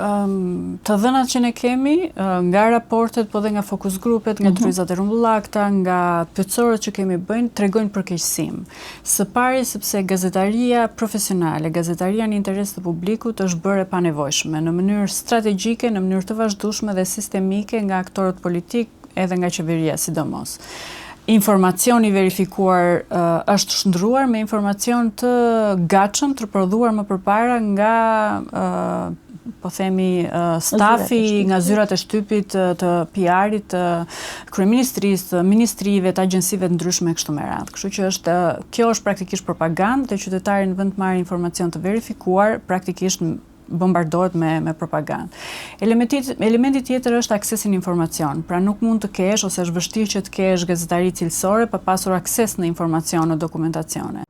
të dhënat që ne kemi, nga raportet, po dhe nga fokus grupet, nga tryezat e rrumbullakta, nga pyetësorët që kemi bëjnë, tregojnë për keqësim. Së pari sepse gazetaria profesionale, gazetaria në interes të publikut është bërë e panevojshme në mënyrë strategjike, në mënyrë të vazhdueshme dhe sistemike nga aktorët politik edhe nga qeveria sidomos. Informacioni verifikuar është shndruar me informacion të gatshëm, të prodhuar më përpara nga po themi stafi, nga zyrat e shtypit të PR-it, të kryeministrisë, të ministrive, të agjensive të ndryshme kështu me radhë. Kështu që kjo është praktikisht propagandë dhe qytetari në vend të marrë informacion të verifikuar, praktikisht bombardohet me propagandë. Elementi tjetër është aksesi në informacion. Pra nuk mund të kesh ose është vështirë që të kesh gazetari cilësore pa pasur akses në informacion, në dokumentacione.